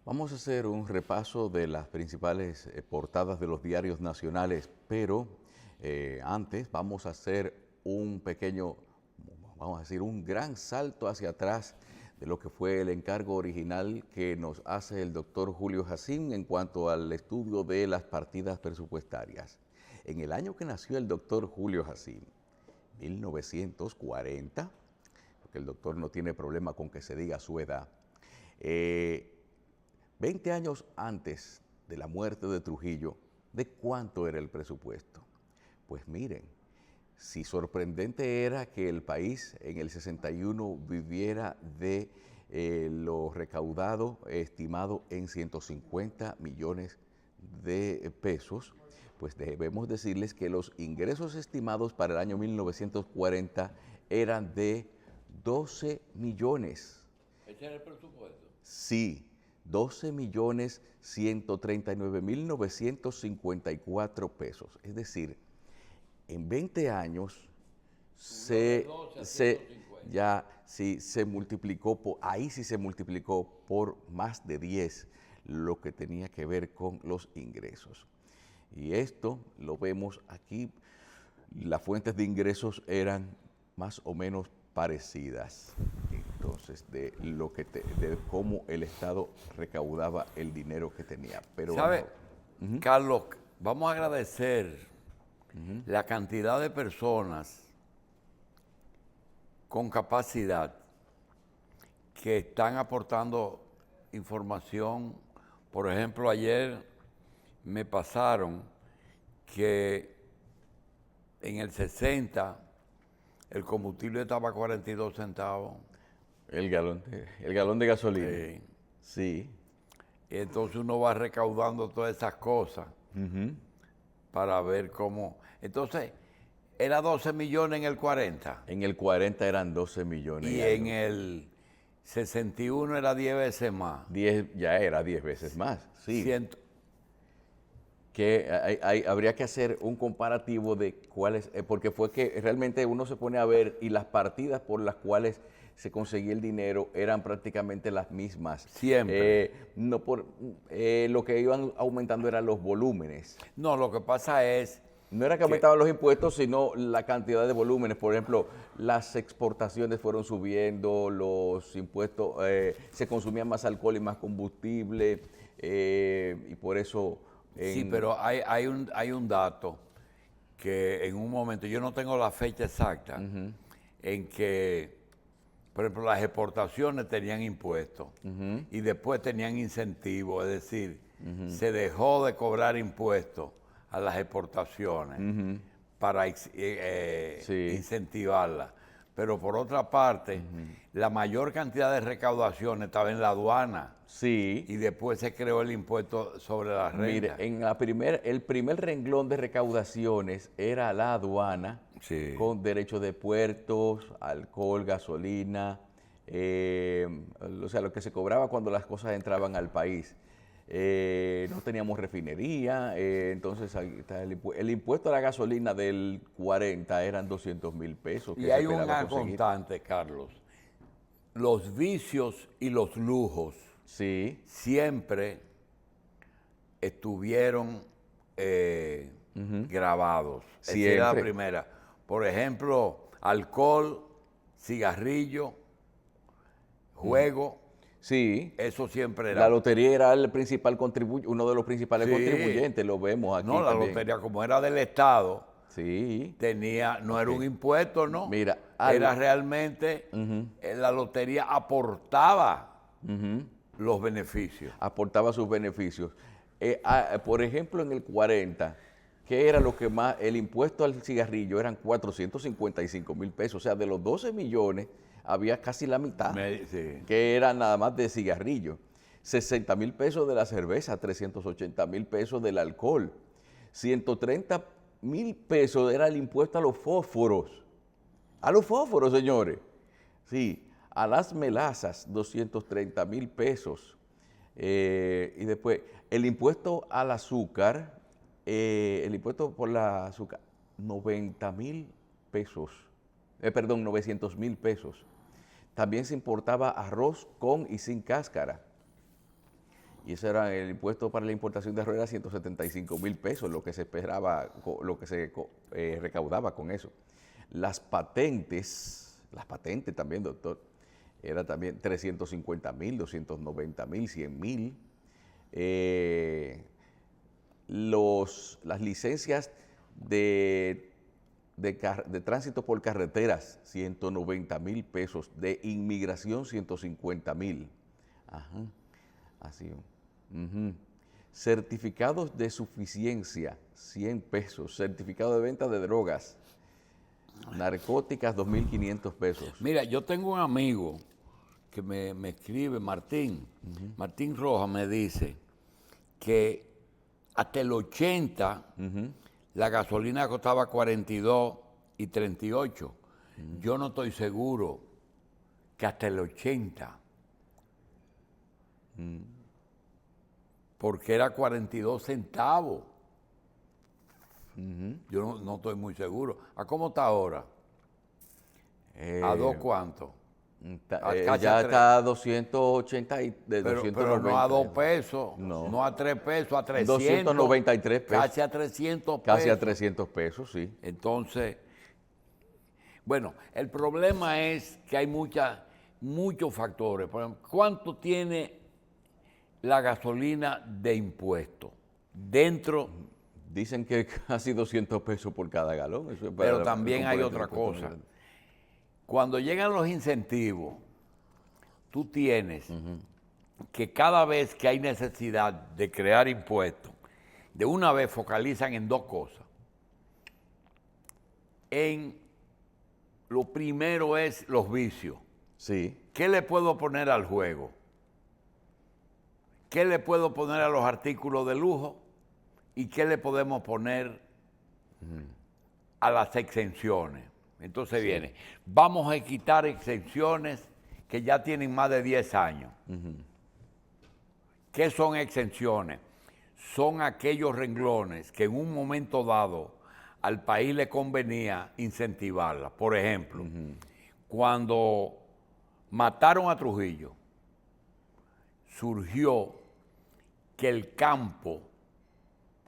Vamos a hacer un repaso de las principales portadas de los diarios nacionales, pero antes vamos a hacer un pequeño, vamos a decir, un gran salto hacia atrás de lo que fue el encargo original que nos hace el doctor Julio Jacín en cuanto al estudio de las partidas presupuestarias. En el año que nació el doctor Julio Jacín, 1940, porque el doctor no tiene problema con que se diga su edad, 20 años antes de la muerte de Trujillo, ¿de cuánto era el presupuesto? Pues miren, si sorprendente era que el país en el 61 viviera de lo recaudado estimado en 150 millones de pesos, pues debemos decirles que los ingresos estimados para el año 1940 eran de 12 millones. ¿Ese era el presupuesto? Sí, 12.139.954 pesos. Es decir, en 20 años se multiplicó, ahí sí se multiplicó por más de 10 lo que tenía que ver con los ingresos. Y esto lo vemos aquí, las fuentes de ingresos eran más o menos parecidas. Entonces, de cómo el Estado recaudaba el dinero que tenía. Pero ¿Sabe, Carlos? Vamos a agradecer la cantidad de personas con capacidad que están aportando información. Por ejemplo, ayer me pasaron que en el 60 el combustible estaba a 42 centavos. el galón de gasolina. Sí. Y entonces uno va recaudando todas esas cosas para ver cómo. Entonces, era 12 millones en el 40. En el 40 eran 12 millones. Y en el 61 era 10 veces más. 10, ya era 10 veces más. Sí. Ciento, Que habría que hacer un comparativo de cuáles, porque fue que realmente uno se pone a ver y las partidas por las cuales se conseguía el dinero eran prácticamente las mismas. Siempre. Lo que iban aumentando eran los volúmenes. No, lo que pasa es. No era que aumentaban los impuestos, sino la cantidad de volúmenes. Por ejemplo, las exportaciones fueron subiendo, los impuestos, se consumía más alcohol y más combustible, y por eso... Sí, pero hay un dato que en un momento, yo no tengo la fecha exacta, en que, por ejemplo, las exportaciones tenían impuestos y después tenían incentivos, es decir, se dejó de cobrar impuestos a las exportaciones para incentivarlas. Pero por otra parte, la mayor cantidad de recaudación estaba en la aduana. Sí. Y después se creó el impuesto sobre la renta. Mire, el primer renglón de recaudaciones era la aduana, con derechos de puertos, alcohol, gasolina, o sea, lo que se cobraba cuando las cosas entraban al país. No teníamos refinería, entonces el impuesto a la gasolina del 40 eran 200,000 pesos. Y hay una constante, Carlos. Los vicios y los lujos siempre estuvieron grabados. Esa es la primera. Por ejemplo, alcohol, cigarrillo, juego. Sí. Eso siempre era. La lotería era el principal uno de los principales contribuyentes, lo vemos aquí. No, la lotería, como era del Estado, tenía, no era un impuesto, ¿no? Mira, era realmente, la lotería aportaba los beneficios. Aportaba sus beneficios. Por ejemplo, en el 40, ¿qué era lo que más? El impuesto al cigarrillo eran 455,000 pesos, o sea, de los 12 millones, había casi la mitad, que era nada más de cigarrillo. 60,000 pesos de la cerveza, 380,000 pesos del alcohol, 130,000 pesos era el impuesto a los fósforos. A los fósforos, señores. Sí, a las melazas, 230,000 pesos. Y después, el impuesto al azúcar, el impuesto por la azúcar, 90,000 pesos. 900,000 pesos. También se importaba arroz con y sin cáscara. Y eso era el impuesto para la importación de ruedas, 175,000 pesos, lo que se esperaba, lo que se recaudaba con eso. Las patentes también, doctor, era también 350,000, 290,000, 100,000. Las licencias de tránsito por carreteras, 190,000 pesos. De inmigración, 150,000. Ajá, así. Certificados de suficiencia, 100 pesos. Certificado de venta de drogas, narcóticas, 2,500 pesos. Mira, yo tengo un amigo que me escribe, Martín Rojas, me dice que hasta el 80 la gasolina costaba 42 y 38. Yo no estoy seguro que hasta el 80. Porque era 42 centavos. Yo no estoy muy seguro. ¿A cómo está ahora? ¿A dos cuánto? Ya está a 280 y de Pero 290. no a 2 pesos, No. no a 3 pesos, a 300. 293 pesos. Casi a 300 pesos. Casi a 300 pesos, sí. Entonces, bueno, el problema es que hay muchos factores. Por ejemplo, ¿cuánto tiene la gasolina de impuesto? Dentro, Dicen que casi 200 pesos por cada galón. Eso es pero para también hay componente otra de impuesto. cosa. Cuando llegan los incentivos, tú tienes que cada vez que hay necesidad de crear impuestos, de una vez focalizan en dos cosas. Lo primero es los vicios. Sí. ¿Qué le puedo poner al juego? ¿Qué le puedo poner a los artículos de lujo? ¿Y qué le podemos poner a las exenciones? Entonces viene, vamos a quitar exenciones que ya tienen más de 10 años. ¿Qué son exenciones? Son aquellos renglones que en un momento dado al país le convenía incentivarlas. Por ejemplo, cuando mataron a Trujillo, surgió que el campo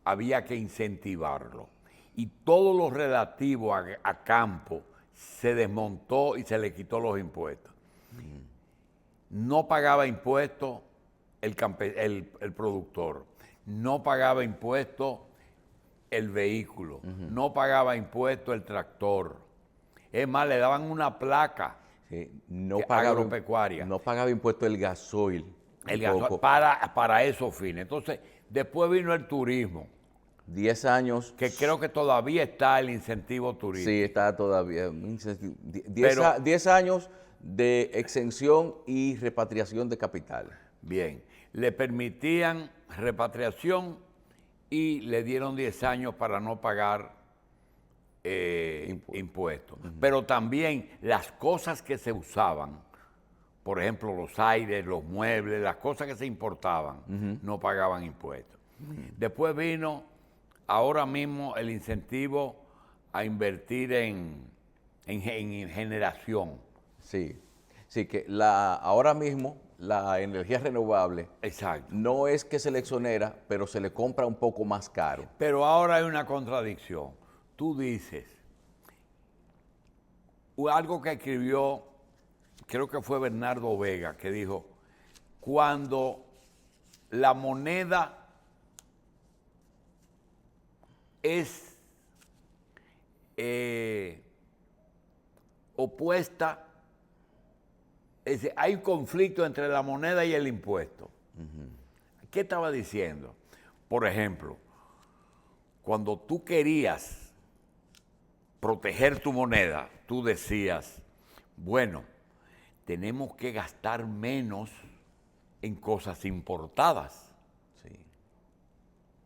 había que incentivarlo. Y todo lo relativo a campo se desmontó y se le quitó los impuestos. No pagaba impuestos el productor, no pagaba impuestos el vehículo, no pagaba impuestos el tractor. Es más, le daban una placa agropecuaria. No pagaba impuesto el gasoil. El gasoil para esos fines. Entonces, después vino el turismo. 10 años. Que creo que todavía está el incentivo turístico. Sí, está todavía. 10 años de exención y repatriación de capital. Bien, le permitían repatriación y le dieron 10 años para no pagar impuestos. Pero también las cosas que se usaban, por ejemplo, los aires, los muebles, las cosas que se importaban, no pagaban impuestos. Después vino ahora mismo el incentivo a invertir en generación. Sí, sí, que ahora mismo la energía renovable no es que se le exonera, pero se le compra un poco más caro. Pero ahora hay una contradicción. Tú dices, algo que escribió, creo que fue Bernardo Vega, que dijo, cuando la moneda es opuesta, es decir, hay un conflicto entre la moneda y el impuesto. ¿Qué estaba diciendo? Por ejemplo, cuando tú querías proteger tu moneda, tú decías, bueno, tenemos que gastar menos en cosas importadas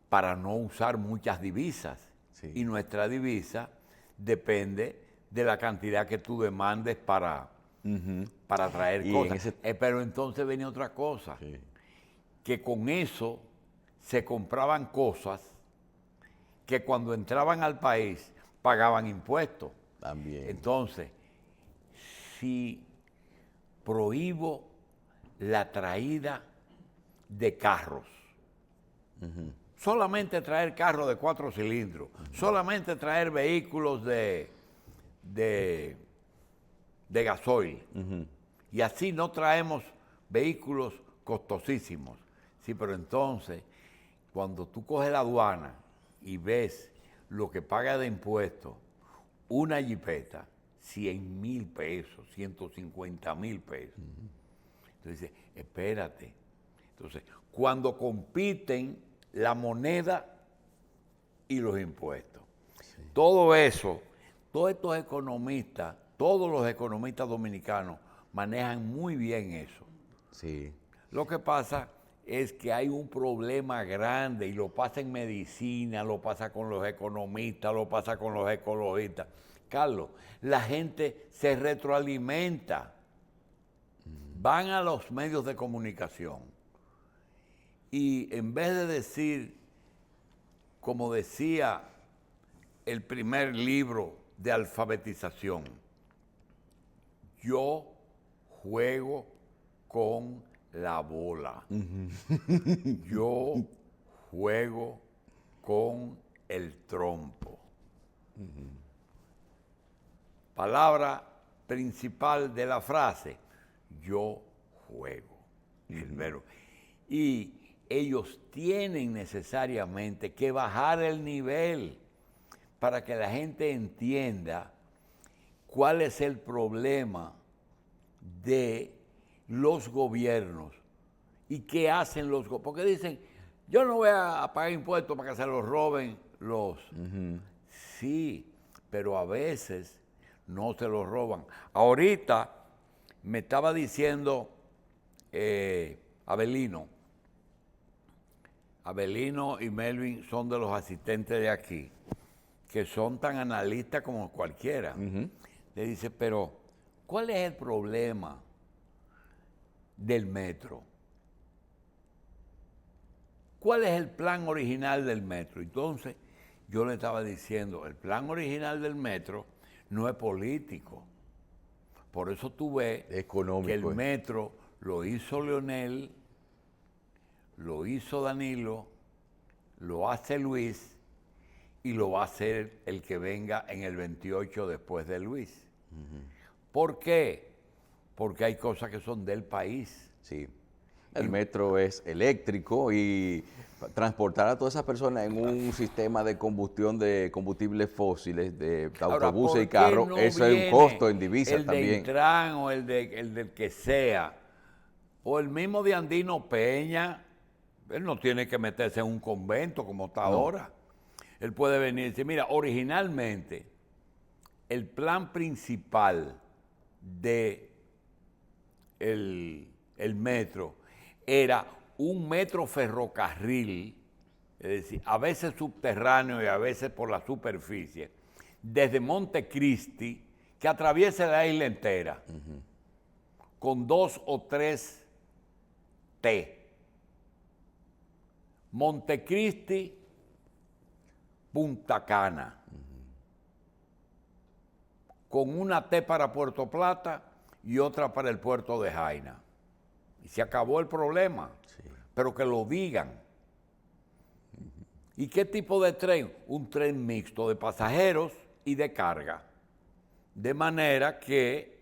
para no usar muchas divisas. Y nuestra divisa depende de la cantidad que tú demandes para traer cosas. Pero entonces venía otra cosa, que con eso se compraban cosas que cuando entraban al país pagaban impuestos. También. Entonces, si prohíbo la traída de carros. Solamente traer carros de 4 cilindros, solamente traer vehículos de gasoil. Y así no traemos vehículos costosísimos. Sí, pero entonces, cuando tú coges la aduana y ves lo que paga de impuestos, una jipeta, 100,000 pesos, 150,000 pesos. Entonces, espérate. Entonces, cuando compiten la moneda y los impuestos, todo eso, todos estos economistas, todos los economistas dominicanos manejan muy bien eso. Sí. Lo que pasa es que hay un problema grande y lo pasa en medicina, lo pasa con los economistas, lo pasa con los ecologistas. Carlos, la gente se retroalimenta. Van a los medios de comunicación y en vez de decir, como decía el primer libro de alfabetización, yo juego con la bola. Yo juego con el trompo. Palabra principal de la frase, yo juego. El verbo. Y ellos tienen necesariamente que bajar el nivel para que la gente entienda cuál es el problema de los gobiernos y qué hacen los gobiernos. Porque dicen, yo no voy a pagar impuestos para que se los roben los... Sí, pero a veces no se los roban. Ahorita me estaba diciendo Abelino y Melvin son de los asistentes de aquí, que son tan analistas como cualquiera. Le dice, pero ¿cuál es el problema del metro? ¿Cuál es el plan original del metro? Entonces, yo le estaba diciendo, el plan original del metro no es político. Por eso tú ves Económico, que el metro lo hizo Leonel, lo hizo Danilo, lo hace Luis y lo va a hacer el que venga en el 28 después de Luis. ¿Por qué? Porque hay cosas que son del país. Sí. El metro es eléctrico y transportar a todas esas personas en un sistema de combustión de combustibles fósiles, de autobuses y carros, no eso es un costo en divisas también. El de Intran o el del que sea, o el mismo de Andino Peña, él no tiene que meterse en un convento como está ahora. Él puede venir y decir, mira, originalmente el plan principal de el metro era un metro ferrocarril, es decir, a veces subterráneo y a veces por la superficie, desde Montecristi, que atraviese la isla entera, con 2 o 3 T. Montecristi, Punta Cana, con una T para Puerto Plata y otra para el puerto de Jaina. Y se acabó el problema, pero que lo digan. ¿Y qué tipo de tren? Un tren mixto de pasajeros y de carga. De manera que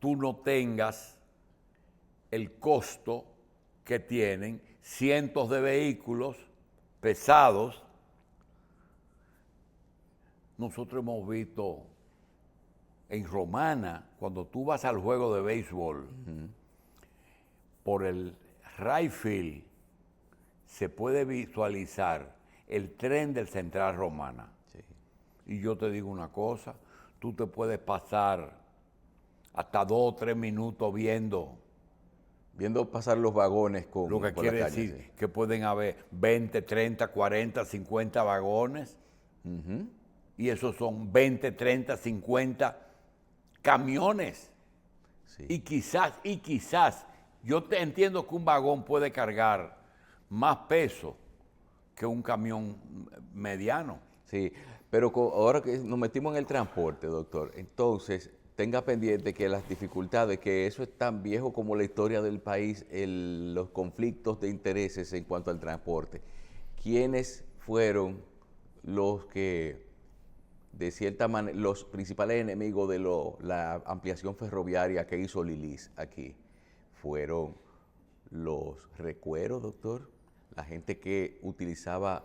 tú no tengas el costo que tienen cientos de vehículos pesados. Nosotros hemos visto en Romana, cuando tú vas al juego de béisbol, por el right field se puede visualizar el tren del Central Romana. Sí. Y yo te digo una cosa, tú te puedes pasar hasta 2 o 3 minutos viendo pasar los vagones con lo que por quiere la calle, decir sí. que pueden haber 20, 30, 40, 50 vagones. Y esos son 20, 30, 50 camiones. Sí. Y quizás, yo te entiendo que un vagón puede cargar más peso que un camión mediano. Sí, pero ahora que nos metimos en el transporte, doctor, entonces tenga pendiente que las dificultades, que eso es tan viejo como la historia del país, los conflictos de intereses en cuanto al transporte. ¿Quiénes fueron los que, de cierta manera, los principales enemigos de la ampliación ferroviaria que hizo Lilis aquí? Fueron los recueros, doctor, la gente que utilizaba,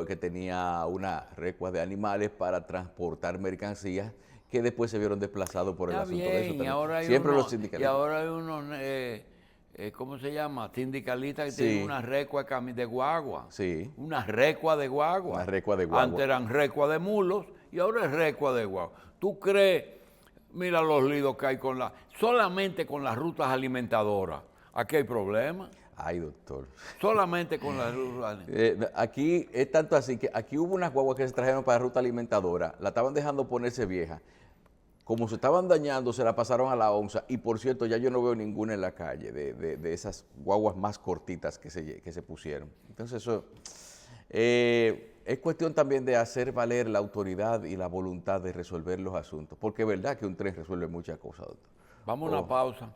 que tenía una recua de animales para transportar mercancías, que después se vieron desplazados por el Está asunto de eso bien, y también. ahora hay Siempre los y sindicalistas. ahora hay unos, ¿cómo se llama? Sindicalistas que tienen Sí, una recua de guagua. sí, Una recua de guagua. una recua de guagua. Antes eran recua de mulos y ahora es recua de guagua. ¿Tú crees? Mira los líos que hay solamente con las rutas alimentadoras. Aquí hay problemas. Ay, doctor. Solamente con las rutas alimentadoras. Aquí es tanto así que aquí hubo unas guaguas que se trajeron para ruta alimentadora, la estaban dejando ponerse vieja. Como se estaban dañando, se la pasaron a la onza. Y por cierto, ya yo no veo ninguna en la calle de esas guaguas más cortitas que se pusieron. Entonces eso es cuestión también de hacer valer la autoridad y la voluntad de resolver los asuntos. Porque es verdad que un tren resuelve muchas cosas, doctor. Vamos a una pausa.